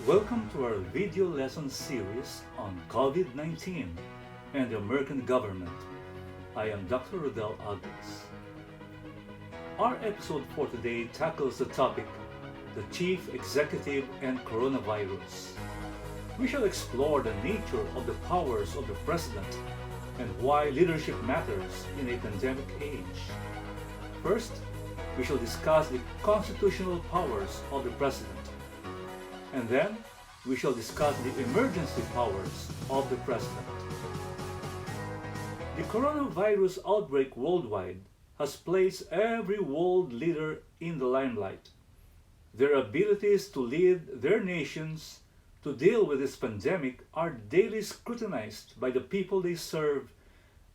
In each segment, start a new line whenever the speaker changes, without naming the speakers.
Welcome to our video lesson series on COVID-19 and the American government. I am Dr. Rodel Agnes. Our episode for today tackles the topic, the Chief Executive and Coronavirus. We shall explore the nature of the powers of the President and why leadership matters in a pandemic age. First, we shall discuss the constitutional powers of the President. And then, we shall discuss the emergency powers of the President. The coronavirus outbreak worldwide has placed every world leader in the limelight. Their abilities to lead their nations to deal with this pandemic are daily scrutinized by the people they serve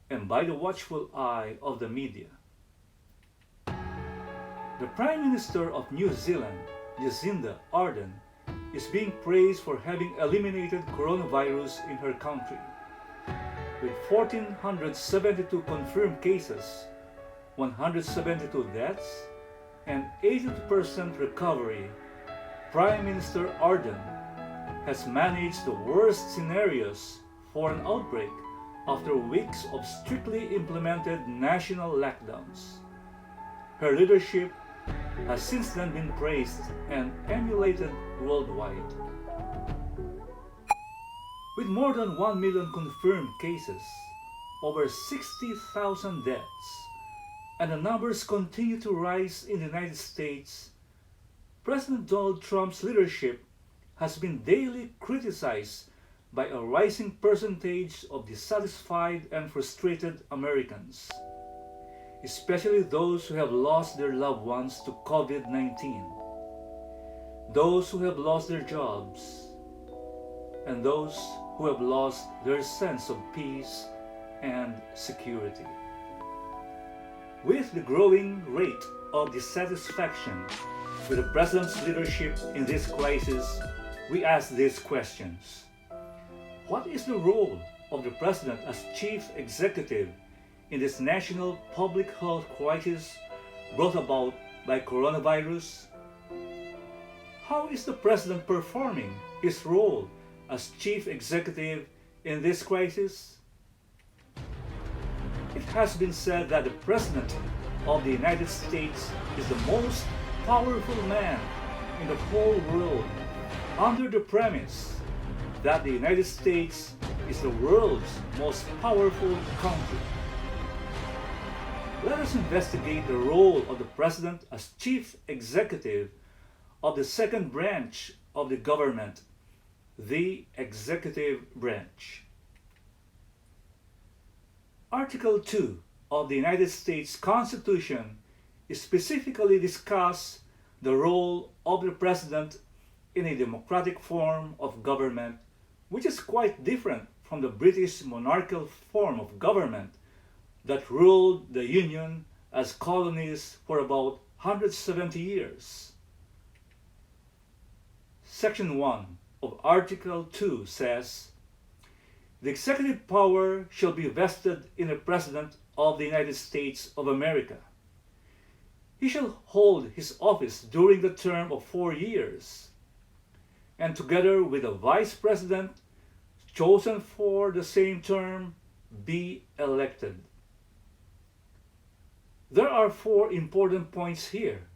and by the watchful eye of the media. The Prime Minister of New Zealand, Jacinda Ardern, is being praised for having eliminated coronavirus in her country. With 1,472 confirmed cases, 172 deaths, and 82% recovery, Prime Minister Ardern has managed the worst scenarios for an outbreak after weeks of strictly implemented national lockdowns. Her leadership has since then been praised and emulated worldwide. With more than 1 million confirmed cases, over 60,000 deaths, and the numbers continue to rise in the United States, President Donald Trump's leadership has been daily criticized by a rising percentage of dissatisfied and frustrated Americans, especially those who have lost their loved ones to COVID-19, those who have lost their jobs, and those who have lost their sense of peace and security. With the growing rate of dissatisfaction with the President's leadership in this crisis, we ask these questions. What is the role of the President as Chief Executive in this national public health crisis brought about by coronavirus? How is the President performing his role as Chief Executive in this crisis? It has been said that the President of the United States is the most powerful man in the whole world, under the premise that the United States is the world's most powerful country. Let us investigate the role of the President as Chief Executive of the second branch of the government, the executive branch. Article 2 of the United States Constitution specifically discusses the role of the President in a democratic form of government, which is quite different from the British monarchical form of government that ruled the Union as colonies for about 170 years. Section 1 of Article 2 says, "The executive power shall be vested in the President of the United States of America. He shall hold his office during the term of 4 years, and together with a Vice President chosen for the same term, be elected." There are 4 important points here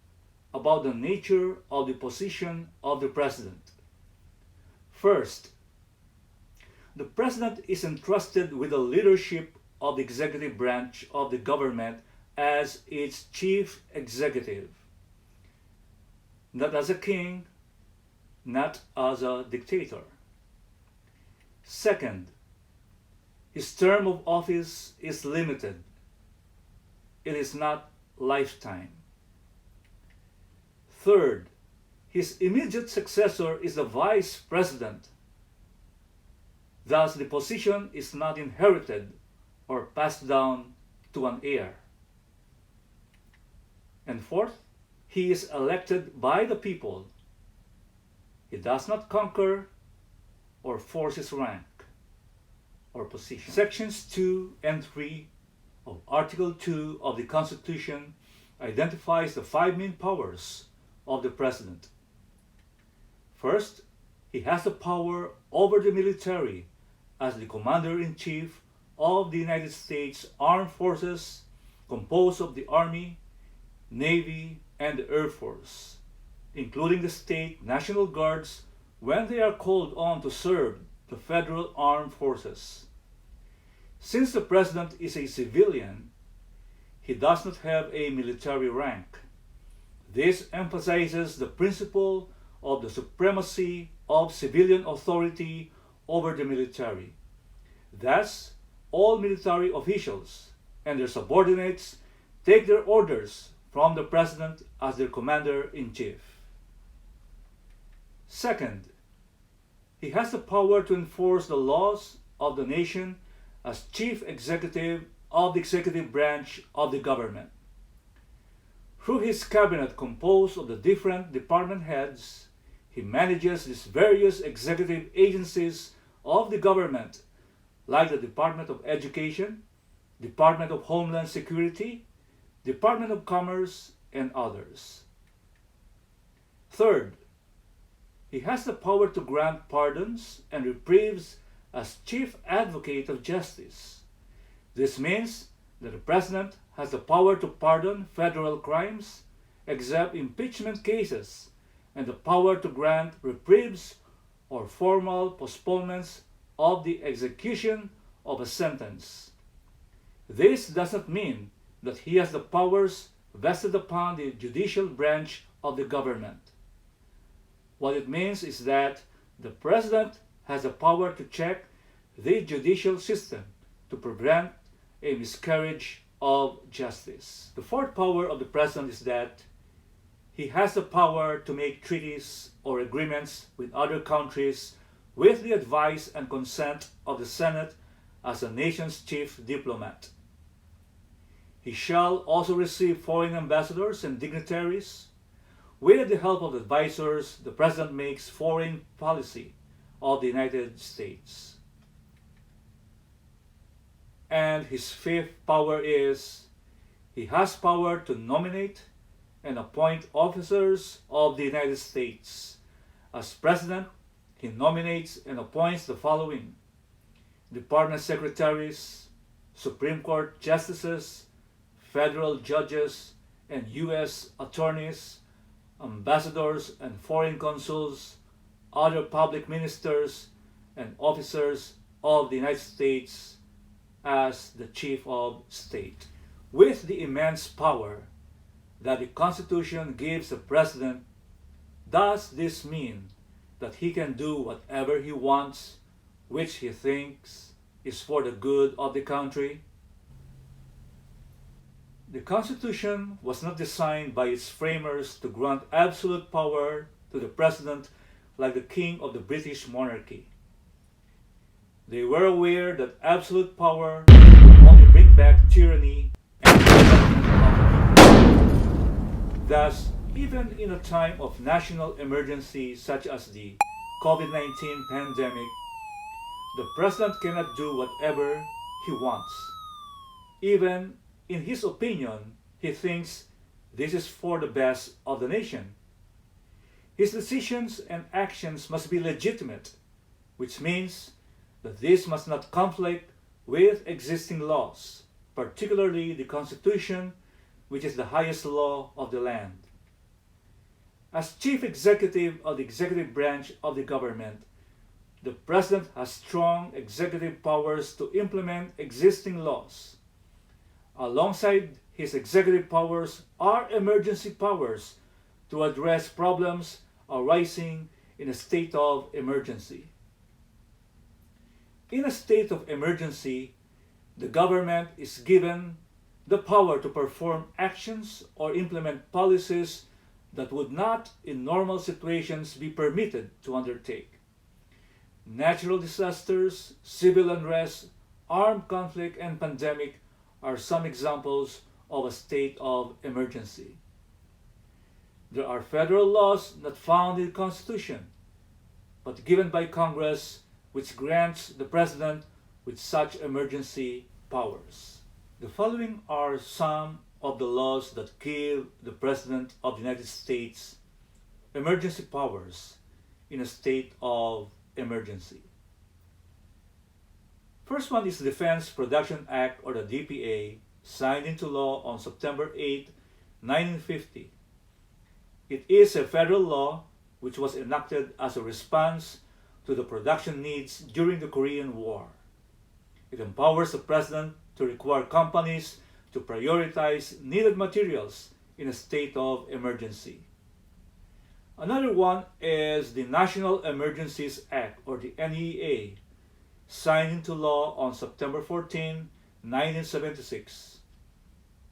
about the nature of the position of the President. First, the President is entrusted with the leadership of the executive branch of the government as its chief executive, not as a king, not as a dictator. Second, his term of office is limited. It is not lifetime. Third, his immediate successor is the Vice President. Thus, the position is not inherited or passed down to an heir. And fourth, he is elected by the people. He does not conquer or force his rank or position. Sections 2 and 3 of Article 2 of the Constitution identifies the 5 main powers of the President. First, he has the power over the military as the Commander-in-Chief of the United States Armed Forces, composed of the Army, Navy, and the Air Force, including the state National Guards when they are called on to serve the federal armed forces. Since the President is a civilian, he does not have a military rank. This emphasizes the principle of the supremacy of civilian authority over the military. Thus, all military officials and their subordinates take their orders from the President as their Commander-in-Chief. Second, he has the power to enforce the laws of the nation as Chief Executive of the executive branch of the government. Through his cabinet composed of the different department heads, he manages these various executive agencies of the government, like the Department of Education, Department of Homeland Security, Department of Commerce, and others. Third, he has the power to grant pardons and reprieves as Chief Advocate of Justice. This means that the President has the power to pardon federal crimes, except impeachment cases, and the power to grant reprieves or formal postponements of the execution of a sentence. This does not mean that he has the powers vested upon the judicial branch of the government. What it means is that the President has the power to check the judicial system to prevent a miscarriage of justice. The fourth power of the President is that he has the power to make treaties or agreements with other countries with the advice and consent of the Senate as a nation's chief diplomat. He shall also receive foreign ambassadors and dignitaries. With the help of advisors, the President makes foreign policy of the United States. And his fifth power is he has power to nominate and appoint officers of the United States. As President, he nominates and appoints the following: Department Secretaries, Supreme Court Justices, Federal Judges, and U.S. Attorneys, ambassadors and foreign consuls, other public ministers, and officers of the United States as the Chief of State. With the immense power that the Constitution gives the President, does this mean that he can do whatever he wants, which he thinks is for the good of the country? The Constitution was not designed by its framers to grant absolute power to the President like the King of the British monarchy. They were aware that absolute power would only bring back tyranny and thus, even in a time of national emergency such as the COVID-19 pandemic, the President cannot do whatever he wants. Even in his opinion, he thinks this is for the best of the nation. His decisions and actions must be legitimate, which means that this must not conflict with existing laws, particularly the Constitution, which is the highest law of the land. As Chief Executive of the executive branch of the government, the President has strong executive powers to implement existing laws. Alongside his executive powers are emergency powers to address problems arising in a state of emergency. In a state of emergency, the government is given the power to perform actions or implement policies that would not, in normal situations, be permitted to undertake. Natural disasters, civil unrest, armed conflict, and pandemic are some examples of a state of emergency. There are federal laws not found in the Constitution, but given by Congress, which grants the President with such emergency powers. The following are some of the laws that give the President of the United States emergency powers in a state of emergency. First one is the Defense Production Act, or the DPA, signed into law on September 8, 1950. It is a federal law which was enacted as a response to the production needs during the Korean War. It empowers the President to require companies to prioritize needed materials in a state of emergency. Another one is the National Emergencies Act, or the NEA, signed into law on September 14, 1976.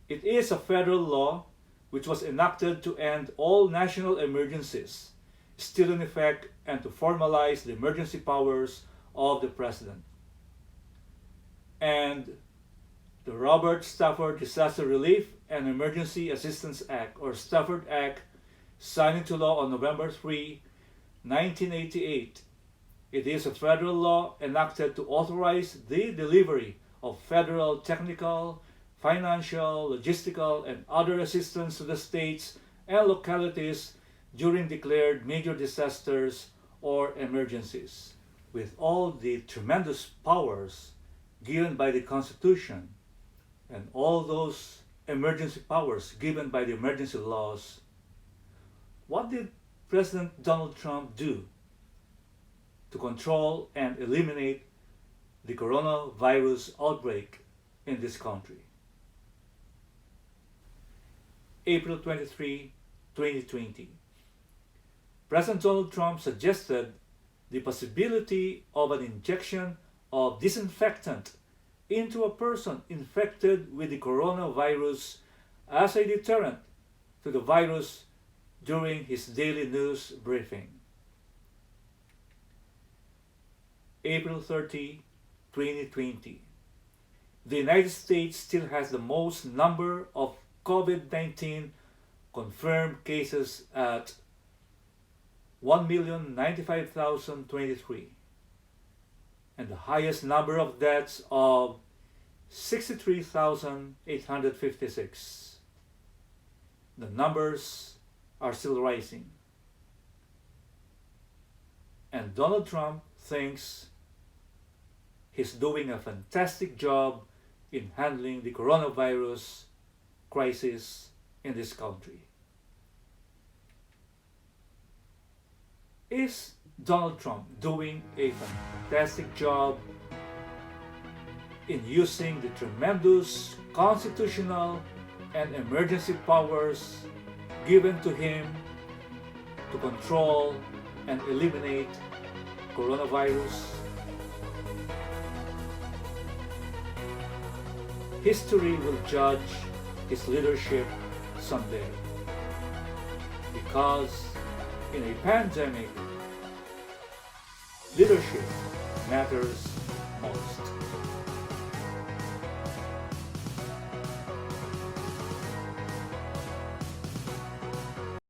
It is a federal law which was enacted to end all national emergencies still in effect and to formalize the emergency powers of the President. And the Robert Stafford Disaster Relief and Emergency Assistance Act, or Stafford Act, signed into law on November 3, 1988. It is a federal law enacted to authorize the delivery of federal technical, financial, logistical, and other assistance to the states and localities during declared major disasters or emergencies. With all the tremendous powers given by the Constitution and all those emergency powers given by the emergency laws, what did President Donald Trump do to control and eliminate the coronavirus outbreak in this country? April 23, 2020. President Donald Trump suggested the possibility of an injection of disinfectant into a person infected with the coronavirus as a deterrent to the virus during his daily news briefing. April 30, 2020. The United States still has the most number of COVID-19 confirmed cases at 1,095,023 and the highest number of deaths of 63,856. The numbers are still rising. And Donald Trump thinks he's doing a fantastic job in handling the coronavirus crisis in this country. Is Donald Trump doing a fantastic job in using the tremendous constitutional and emergency powers given to him to control and eliminate coronavirus? History will judge his leadership someday, because in a pandemic, leadership matters most.